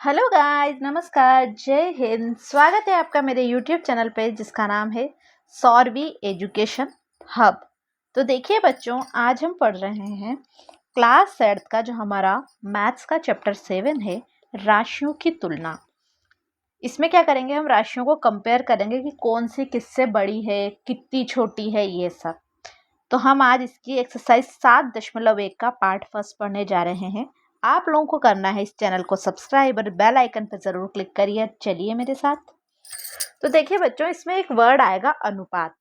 Hello guys, नमस्कार, जय हिंद। स्वागत है आपका मेरे यूट्यूब चैनल पे जिसका नाम है सौरवी एजुकेशन हब। तो देखिए बच्चों, आज हम पढ़ रहे हैं क्लास 7 का जो हमारा मैथ्स का चैप्टर 7 है, राशियों की तुलना। इसमें क्या करेंगे, हम राशियों को कंपेयर करेंगे कि कौन सी किससे बड़ी है, कितनी छोटी है, ये सब। तो हम आज इसकी एक्सरसाइज 7.1 का पार्ट फर्स्ट पढ़ने जा रहे हैं। आप लोगों को करना है इस चैनल को सब्सक्राइब और बेल आइकन पर जरूर क्लिक करिए। चलिए मेरे साथ। तो देखिए बच्चों, इसमें एक वर्ड आएगा अनुपात,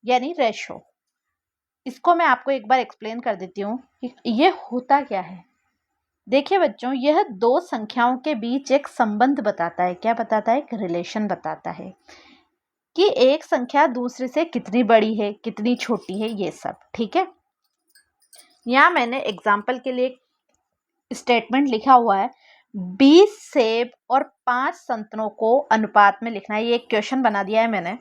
यानी रेशो। इसको मैं आपको एक बार एक्सप्लेन कर देती हूँ कि ये होता क्या है। देखिए बच्चों, यह दो संख्याओं के बीच एक संबंध बताता है। क्या बताता है? एक रिलेशन बताता है कि एक संख्या दूसरे से कितनी बड़ी है, कितनी छोटी है, ये सब। ठीक है। यहाँ मैंने एग्जाम्पल के लिए स्टेटमेंट लिखा हुआ है, 20 सेब और 5 संतरों को अनुपात में लिखना है। ये एक क्वेश्चन बना दिया है मैंने।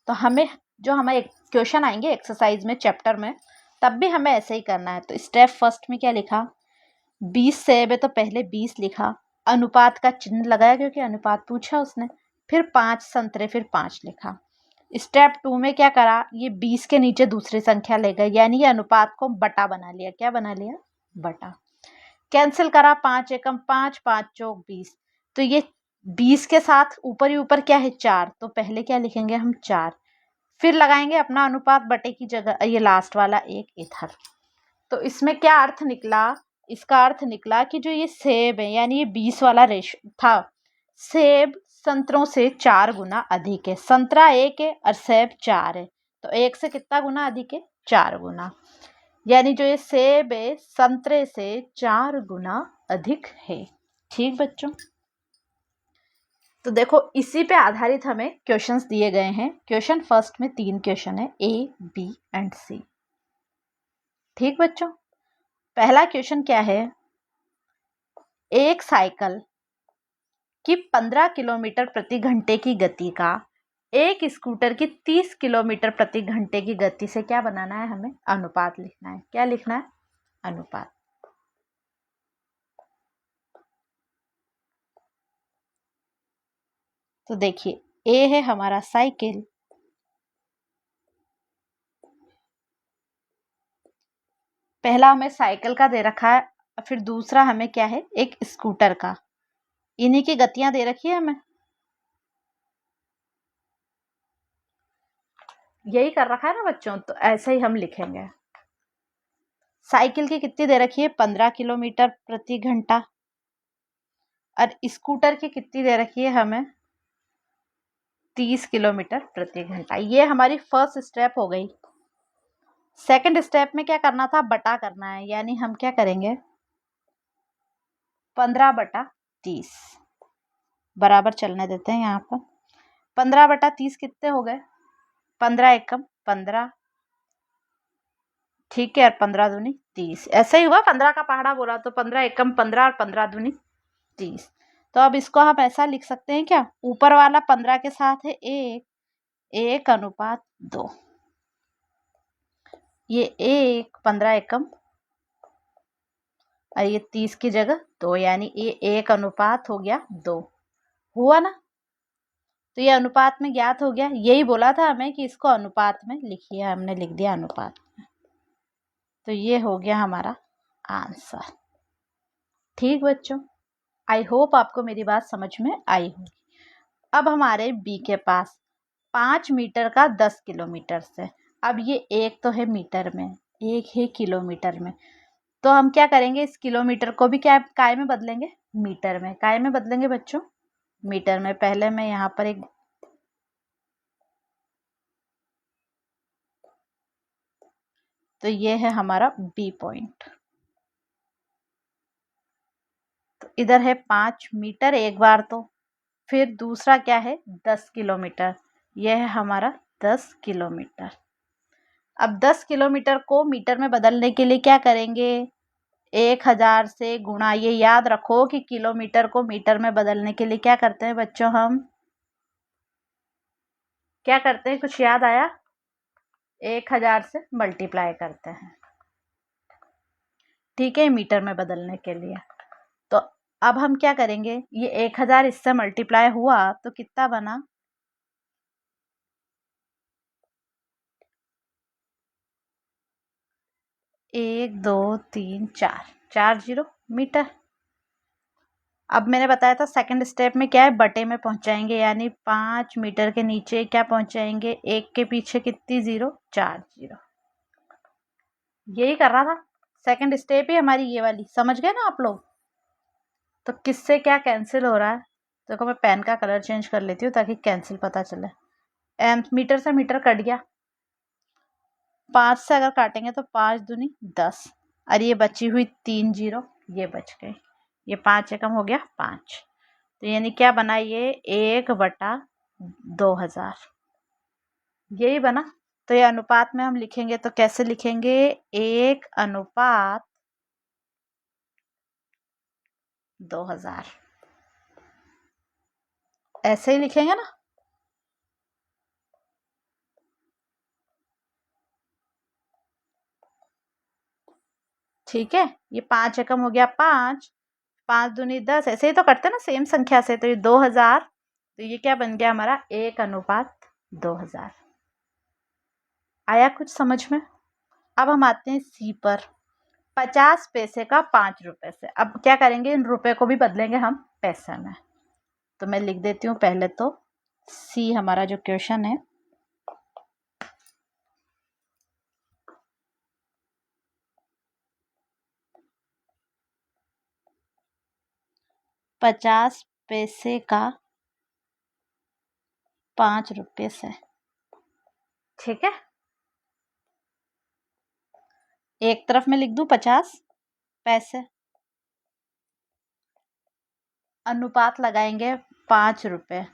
तो हमें जो हमारे क्वेश्चन आएंगे एक्सरसाइज में, चैप्टर में, तब भी हमें ऐसे ही करना है। तो स्टेप फर्स्ट में क्या लिखा? 20 सेब है तो पहले 20 लिखा, अनुपात का चिन्ह लगाया क्योंकि अनुपात पूछा उसने। फिर 5 संतरे, फिर 5 लिखा। स्टेप 2 में क्या करा? ये 20 के नीचे दूसरी संख्या ले गए, यानी ये अनुपात को बटा बना लिया। क्या बना लिया? बटा। कैंसिल करा, 5 एकम 5, 5 चौक 20। तो ये 20 के साथ ऊपर ही ऊपर क्या है? 4। तो पहले क्या लिखेंगे हम? 4। फिर लगाएंगे अपना अनुपात बटे की जगह ये लास्ट वाला एक इधर। तो इसमें क्या अर्थ निकला? इसका अर्थ निकला कि जो ये सेब है, यानी ये 20 वाला रेशो था, सेब संतरों से 4 गुना अधिक है। संतरा 1 है और सेब 4 है, तो 1 से कितना गुना अधिक है? 4 गुना। यानी जो ये सेब है संतरे से 4 गुना अधिक है। ठीक बच्चों, तो देखो इसी पे आधारित हमें क्वेश्चंस दिए गए हैं। क्वेश्चन फर्स्ट में 3 क्वेश्चन है, ए, बी एंड सी। ठीक बच्चों, पहला क्वेश्चन क्या है? एक साइकिल की 15 किलोमीटर प्रति घंटे की गति का एक स्कूटर की 30 किलोमीटर प्रति घंटे की गति से क्या बनाना है? हमें अनुपात लिखना है। क्या लिखना है? अनुपात। तो देखिए, ए है हमारा साइकिल, पहला हमें साइकिल का दे रखा है, फिर दूसरा हमें क्या है? एक स्कूटर का। इन्हीं की गतियां दे रखी है हमें, यही कर रखा है ना बच्चों। तो ऐसे ही हम लिखेंगे। साइकिल की कितनी दे रखी है? 15 किलोमीटर प्रति घंटा। और स्कूटर की कितनी दे रखी है हमें? 30 किलोमीटर प्रति घंटा। ये हमारी फर्स्ट स्टेप हो गई। सेकंड स्टेप में क्या करना था? बटा करना है, यानी हम क्या करेंगे? 15/30 बराबर चलने देते हैं। यहाँ पर 15/30 कितने हो गए? 15 एकम 15, ठीक है, और 15 दूनी 30। ऐसा ही हुआ, 15 का पहाड़ा बोला तो 15 एकम 15 और 15 दूनी 30। तो अब इसको हम ऐसा लिख सकते हैं क्या? ऊपर वाला 15 के साथ है 1, 1/2। ये 1, 15 एकम और ये 30 की जगह 2, यानी ये 1/2 हो गया 2। हुआ ना? तो ये अनुपात में ज्ञात हो गया। यही बोला था हमें कि इसको अनुपात में लिखिए, हमने लिख दिया अनुपात में। तो ये हो गया हमारा आंसर। ठीक बच्चों, आई होप आपको मेरी बात समझ में आई होगी। अब हमारे बी के पास 5 मीटर का 10 किलोमीटर से। अब ये एक तो है मीटर में, एक है किलोमीटर में। तो हम क्या करेंगे? इस किलोमीटर को भी क्या काय में बदलेंगे? मीटर में। काय में बदलेंगे बच्चों? मीटर में। पहले मैं यहाँ पर एक तो ये है हमारा बी पॉइंट। तो इधर है 5 मीटर एक बार, तो फिर दूसरा क्या है? 10 किलोमीटर। यह है हमारा 10 किलोमीटर। अब 10 किलोमीटर को मीटर में बदलने के लिए क्या करेंगे? 1000 से गुणा। ये याद रखो कि किलोमीटर को मीटर में बदलने के लिए क्या करते हैं बच्चों? हम क्या करते हैं? कुछ याद आया? 1000 से मल्टीप्लाई करते हैं, ठीक है, मीटर में बदलने के लिए। तो अब हम क्या करेंगे, ये 1000 इससे मल्टीप्लाई हुआ तो कितना बना, 1 2 3 4, 4 0 मीटर। अब मैंने बताया था सेकंड स्टेप में क्या है, बटे में पहुंचाएंगे, यानी 5 मीटर के नीचे क्या पहुंचाएंगे, 1 के पीछे कितनी 0, 4 0। यही कर रहा था, सेकंड स्टेप ही हमारी ये वाली, समझ गए ना आप लोग। तो किससे क्या कैंसिल हो रहा है, देखो मैं पेन का कलर चेंज कर लेती हूँ ताकि कैंसिल पता चले। मीटर से मीटर कट गया, 5 से अगर काटेंगे तो 5 दूनी 10, और ये बची हुई 3 0 ये बच गए, ये 5 एकम हो गया 5। तो यानी क्या बना, ये 1/2000, यही बना। तो ये अनुपात में हम लिखेंगे तो कैसे लिखेंगे, 1/2000, ऐसे ही लिखेंगे ना। ठीक है, ये 5 एकम हो गया 5, 5 दूनी 10, ऐसे ही तो करते ना सेम संख्या से। तो ये 2000, तो ये क्या बन गया हमारा, 1/2000। आया कुछ समझ में। अब हम आते हैं सी पर, 50 पैसे का 5 रुपए से। अब क्या करेंगे, इन रुपए को भी बदलेंगे हम पैसे में। तो मैं लिख देती हूँ पहले तो सी हमारा जो क्वेश्चन है, पचास पैसे का 5 रुपये से। ठीक है, एक तरफ मैं लिख दूं 50 पैसे, अनुपात लगाएंगे 5 रुपये।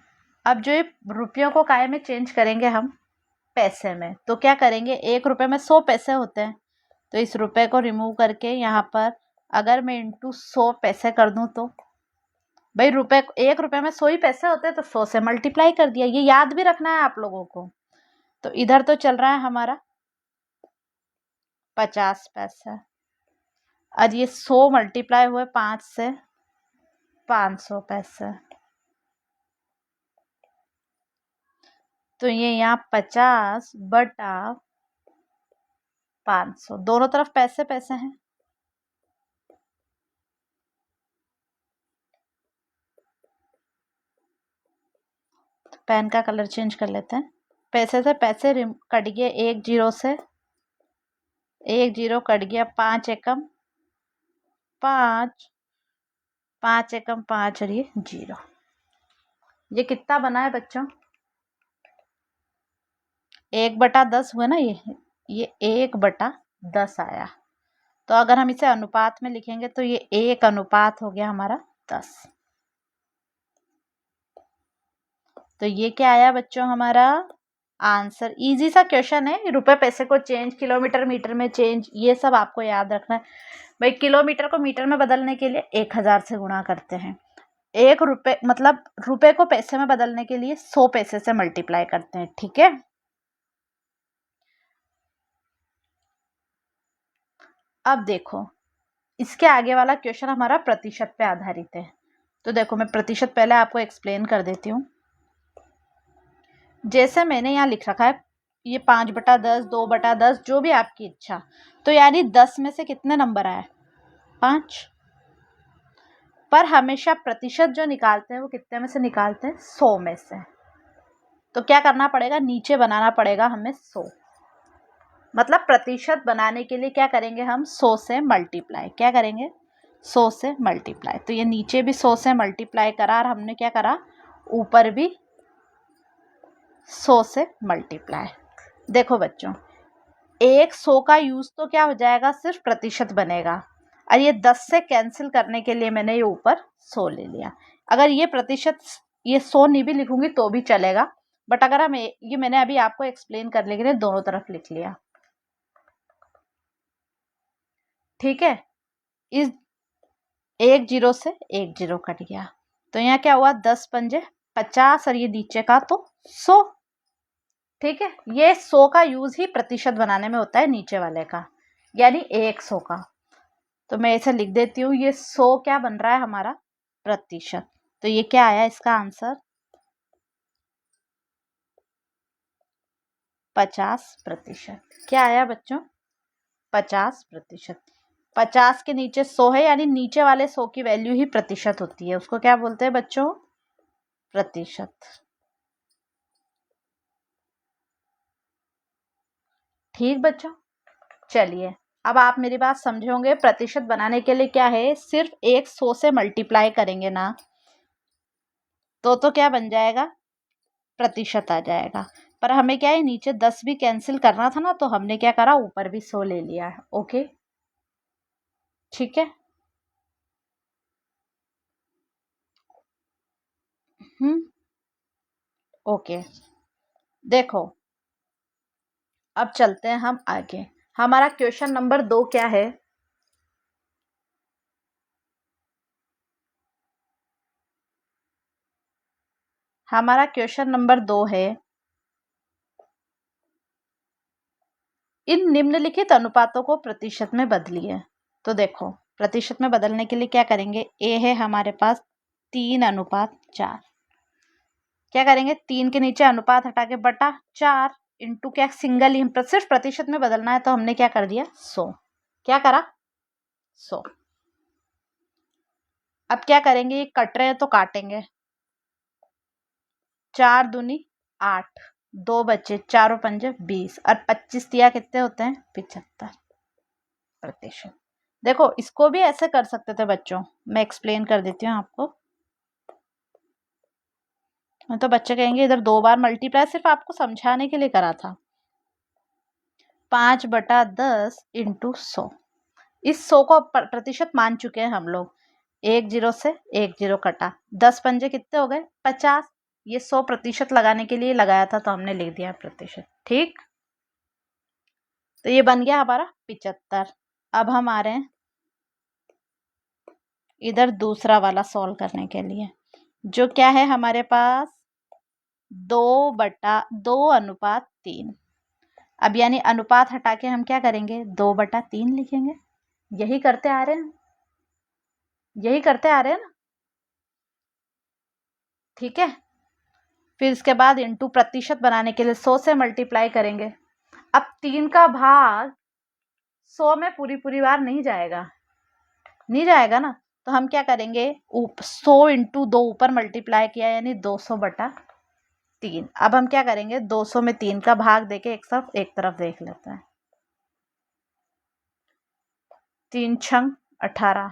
अब जो ये रुपयों को काय में चेंज करेंगे हम पैसे में, तो क्या करेंगे, 1 रुपये में 100 पैसे होते हैं, तो इस रुपये को रिमूव करके यहाँ पर अगर मैं इंटू 100 पैसे कर दूं, तो भाई रुपये, 1 रुपये में 100 ही पैसे होते हैं, तो 100 से मल्टीप्लाई कर दिया। ये याद भी रखना है आप लोगों को। तो इधर तो चल रहा है हमारा 50 पैसे, और ये 100 मल्टीप्लाई हुए 5 से, 500 पैसे। तो ये यहाँ 50/500, दोनों तरफ पैसे पैसे हैं। पेन का कलर चेंज कर लेते हैं। पैसे से पैसे कट गए, 1 0 से 1 0 कट गया, 5 एकम 5, 5 एकम 5, और ये 0। ये कितना बना है बच्चों, 1/10 हुआ ना, ये 1/10 आया। तो अगर हम इसे अनुपात में लिखेंगे तो ये 1 अनुपात हो गया हमारा 10। तो ये क्या आया बच्चों हमारा आंसर। इजी सा क्वेश्चन है, रुपए पैसे को चेंज, किलोमीटर मीटर में चेंज, ये सब आपको याद रखना है। भाई किलोमीटर को मीटर में बदलने के लिए 1000 से गुणा करते हैं, 1 रुपये मतलब रुपए को पैसे में बदलने के लिए 100 पैसे से मल्टीप्लाई करते हैं। ठीक है, अब देखो इसके आगे वाला क्वेश्चन हमारा प्रतिशत पे आधारित है। तो देखो मैं प्रतिशत पहले आपको एक्सप्लेन कर देती हूँ। जैसे मैंने यहाँ लिख रखा है, ये 5/10, 2/10, जो भी आपकी इच्छा। तो यानी 10 में से कितने नंबर आए, 5। पर हमेशा प्रतिशत जो निकालते हैं वो कितने में से निकालते हैं, 100 में से। तो क्या करना पड़ेगा, नीचे बनाना पड़ेगा हमें 100, मतलब प्रतिशत बनाने के लिए क्या करेंगे हम, 100 से मल्टीप्लाई। क्या करेंगे, 100 से मल्टीप्लाई। तो ये नीचे भी 100 से मल्टीप्लाई करा, और हमने क्या करा, ऊपर भी 100 से मल्टीप्लाई। देखो बच्चों, 100 का यूज तो क्या हो जाएगा, सिर्फ प्रतिशत बनेगा, और ये 10 से कैंसिल करने के लिए मैंने ये ऊपर 100 ले लिया। अगर ये प्रतिशत, ये 100 नहीं भी लिखूंगी तो भी चलेगा, बट अगर हम ये मैंने अभी आपको एक्सप्लेन करने के लिए दोनों तरफ लिख लिया। ठीक है, इस 1 0 से 1 0 कट गया, तो यहाँ क्या हुआ, 10 पंजे 50, और ये नीचे का तो 100। ठीक है, ये 100 का यूज ही प्रतिशत बनाने में होता है, नीचे वाले का, यानी 100 का। तो मैं ऐसे लिख देती हूँ, ये 100 क्या बन रहा है हमारा, प्रतिशत। तो ये क्या आया इसका आंसर? 50%। क्या आया बच्चों? 50%। 50 के नीचे 100 है, यानी नीचे वाले 100 की वैल्यू ही प्रतिशत होती है, उसको क्या बोलते हैं बच्चों? प्रतिशत। ठीक बच्चों, चलिए अब आप मेरी बात समझे होंगे। प्रतिशत बनाने के लिए क्या है, सिर्फ एक 100 से मल्टीप्लाई करेंगे ना तो क्या बन जाएगा? प्रतिशत आ जाएगा। पर हमें क्या है, नीचे 10 भी कैंसिल करना था ना, तो हमने क्या करा, ऊपर भी 100 ले लिया है। ओके, ठीक है। ओके, देखो अब चलते हैं हम आगे। हमारा क्वेश्चन नंबर 2 क्या है? हमारा क्वेश्चन नंबर 2 है, इन निम्नलिखित अनुपातों को प्रतिशत में बदलिए। तो देखो, प्रतिशत में बदलने के लिए क्या करेंगे, ए है हमारे पास 3:4। क्या करेंगे, 3 के नीचे अनुपात हटा के बटा 4 इंटू क्या, सिंगल ही सिर्फ प्रतिशत में बदलना है, तो हमने क्या कर दिया, 100। क्या करा, 100। अब क्या करेंगे, ये कट रहे हैं तो काटेंगे। 4 दूनी 8, 2 बचे, 4 पंजे 20, और 25 दिया कितने होते हैं, 75%। देखो इसको भी ऐसे कर सकते थे बच्चों, मैं एक्सप्लेन कर देती हूँ आपको। तो बच्चे कहेंगे इधर 2 बार मल्टीप्लाई, सिर्फ आपको समझाने के लिए करा था। 5/10 इंटू 100। इस 100 को प्रतिशत मान चुके हैं हम लोग। 1 0 से 1 0 कटा, 10 पंजे कितने हो गए, 50। ये 100% लगाने के लिए लगाया था, तो हमने लिख दिया प्रतिशत। ठीक, तो ये बन गया हमारा 75। अब हम आ रहे हैं इधर दूसरा वाला सॉल्व करने के लिए, जो क्या है हमारे पास, 2/2:3। अब यानी अनुपात हटा के हम क्या करेंगे, 2/3 लिखेंगे। यही करते आ रहे हैं, यही करते आ रहे हैं ना। ठीक है, फिर इसके बाद इंटू प्रतिशत बनाने के लिए 100 से मल्टीप्लाई करेंगे। अब 3 का भाग 100 में पूरी पूरी बार नहीं जाएगा, नहीं जाएगा ना, तो हम क्या करेंगे, 100 इंटू 2 ऊपर मल्टीप्लाई किया, यानी 200/3। अब हम क्या करेंगे, 200 में 3 का भाग देके एक तरफ देख लेते हैं। 3 छंग 18,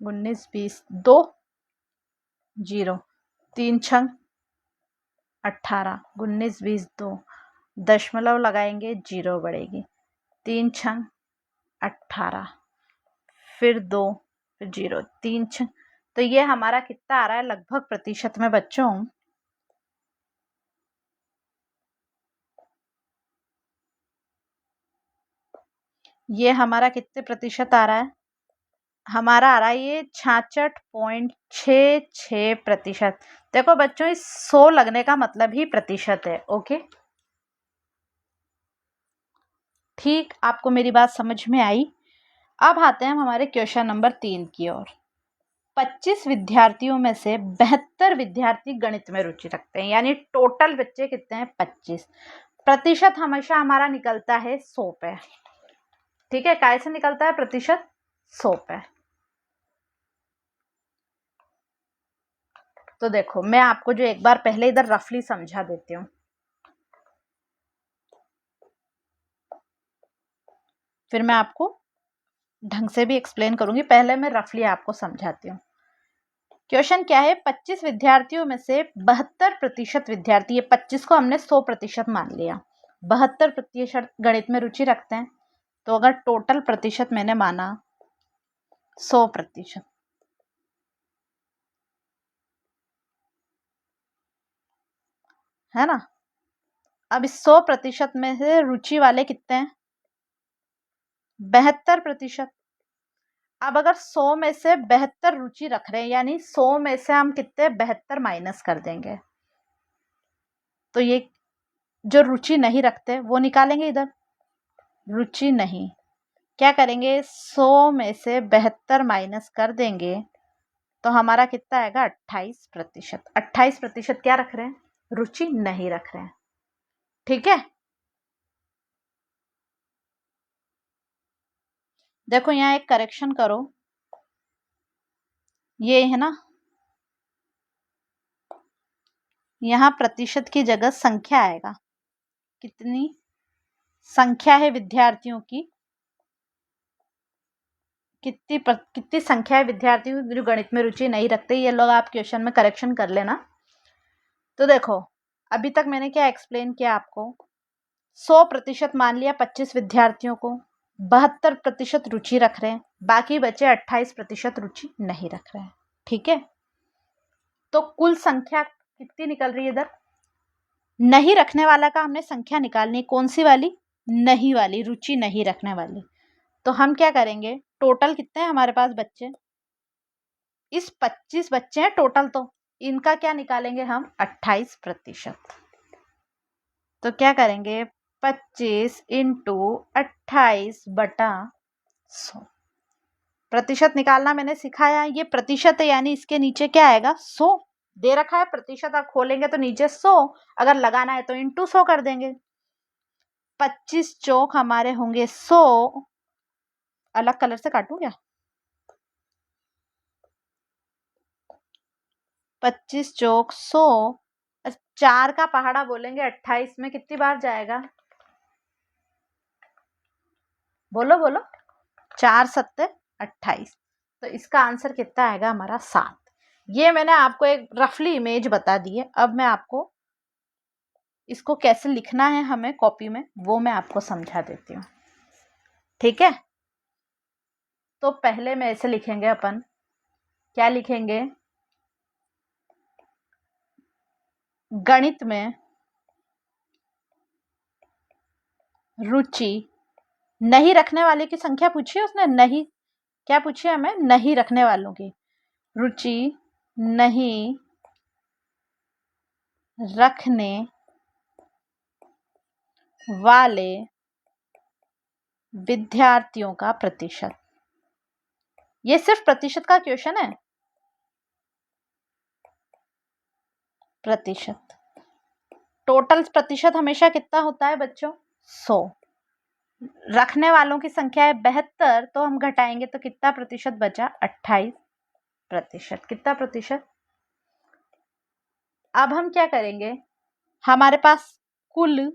19 20, 2 0, 3 छंग 18, 19 20, 2 दशमलव लगाएंगे, 0 बढ़ेगी। 3 छंग 18, फिर 2, फिर 0, 3 छंग। तो ये हमारा कितना आ रहा है लगभग प्रतिशत में बच्चों, ये हमारा कितने प्रतिशत आ रहा है, हमारा आ रहा है ये 66.66%। देखो बच्चों, इस 100 लगने का मतलब ही प्रतिशत है। ओके, ठीक, आपको मेरी बात समझ में आई। अब आते हैं हम हमारे क्वेश्चन नंबर 3 की ओर। 25 विद्यार्थियों में से 72 विद्यार्थी गणित में रुचि रखते हैं, यानी टोटल बच्चे कितने हैं, 25। प्रतिशत हमेशा हमारा निकलता है 100 पे। ठीक है, कैसे निकलता है प्रतिशत, 100 पे। तो देखो मैं आपको जो एक बार पहले इधर रफली समझा देती हूँ, फिर मैं आपको ढंग से भी एक्सप्लेन करूंगी। पहले मैं रफली आपको समझाती हूँ। क्वेश्चन क्या है, 25 विद्यार्थियों में से 72% विद्यार्थी, ये 25 को हमने 100% मान लिया, 72% गणित में रुचि रखते हैं। तो अगर टोटल प्रतिशत मैंने माना 100%, है ना। अब इस 100% में से रुचि वाले कितने हैं, 72%। अब अगर 100 में से 72 रुचि रख रहे हैं, यानी 100 में से हम कितने, 72 माइनस कर देंगे, तो ये जो रुचि नहीं रखते वो निकालेंगे इधर, रुचि नहीं। क्या करेंगे, 100 में से 72 माइनस कर देंगे, तो हमारा कितना आएगा 28%। 28% क्या रख रहे हैं, रुचि नहीं रख रहे हैं। ठीक है, देखो यहाँ एक करेक्शन करो, ये है ना, यहाँ प्रतिशत की जगह संख्या आएगा। कितनी संख्या है विद्यार्थियों की, कितनी संख्या है विद्यार्थियों जो गणित में रुचि नहीं रखते, ये लोग आप क्वेश्चन में करेक्शन कर लेना। तो देखो अभी तक मैंने क्या एक्सप्लेन किया आपको, 100% मान लिया 25 विद्यार्थियों को, 72% रुचि रख रहे हैं, बाकी बचे 28% रुचि नहीं रख रहे हैं। ठीक है, तो कुल संख्या कितनी निकल रही है इधर, नहीं रखने वाला का हमने संख्या निकालनी, कौन सी वाली, नहीं वाली, रुचि नहीं रखने वाली। तो हम क्या करेंगे, टोटल कितने हैं हमारे पास बच्चे, इस 25 बच्चे हैं टोटल, तो इनका क्या निकालेंगे हम 28%। तो क्या करेंगे 25 इंटू 28/100। प्रतिशत निकालना मैंने सिखाया, ये प्रतिशत है यानी इसके नीचे क्या आएगा 100 दे रखा है, प्रतिशत आप खोलेंगे तो नीचे 100, अगर लगाना है तो इंटू 100 कर देंगे। 25 चौक हमारे होंगे 100, अलग कलर से काटूं क्या, 25 चौक 100, 4 का पहाड़ा बोलेंगे 28 में कितनी बार जाएगा, बोलो बोलो, 4 सत्ते 28। तो इसका आंसर कितना आएगा हमारा 7। ये मैंने आपको एक रफली इमेज बता दी है, अब मैं आपको इसको कैसे लिखना है हमें कॉपी में वो मैं आपको समझा देती हूँ। ठीक है, तो पहले में ऐसे लिखेंगे अपन, क्या लिखेंगे, गणित में रुचि नहीं रखने वाले की संख्या पूछी है उसने, नहीं क्या पूछी है हमें, नहीं रखने वालों की, रुचि नहीं रखने वाले विद्यार्थियों का प्रतिशत। ये सिर्फ प्रतिशत का क्वेश्चन है, प्रतिशत, टोटल प्रतिशत हमेशा कितना होता है बच्चों 100, रखने वालों की संख्या है 72, तो हम घटाएंगे तो कितना प्रतिशत बचा 28%। कितना प्रतिशत, अब हम क्या करेंगे, हमारे पास कुल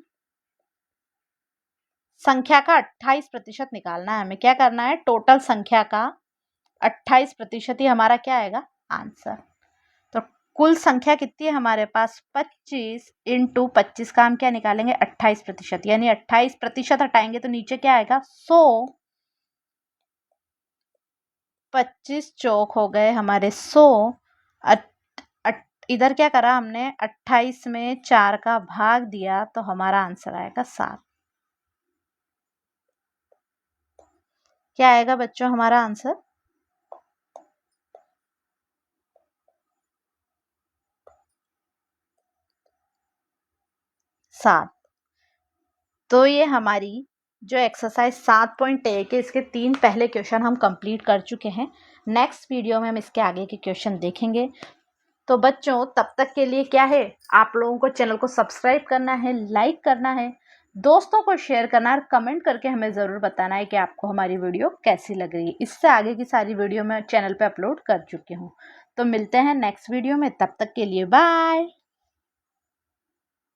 संख्या का 28% निकालना है हमें, क्या करना है, टोटल संख्या का 28% ही हमारा क्या आएगा आंसर। तो कुल संख्या कितनी है हमारे पास 25 इंटू 25 का हम क्या निकालेंगे 28%, यानी 28% हटाएंगे तो नीचे क्या आएगा 100, 25 चौक हो गए हमारे 100, इधर क्या करा हमने 28 में 4 का भाग दिया तो हमारा आंसर आएगा 7। क्या आएगा बच्चों हमारा आंसर 7। तो ये हमारी जो एक्सरसाइज 7.1 है इसके 3 पहले क्वेश्चन हम कंप्लीट कर चुके हैं। नेक्स्ट वीडियो में हम इसके आगे के क्वेश्चन देखेंगे। तो बच्चों तब तक के लिए क्या है, आप लोगों को चैनल को सब्सक्राइब करना है, लाइक करना है, दोस्तों को शेयर करना है और कमेंट करके हमें ज़रूर बताना है कि आपको हमारी वीडियो कैसी लग रही है। इससे आगे की सारी वीडियो मैं चैनल पे अपलोड कर चुकी हूँ। तो मिलते हैं नेक्स्ट वीडियो में, तब तक के लिए बाय।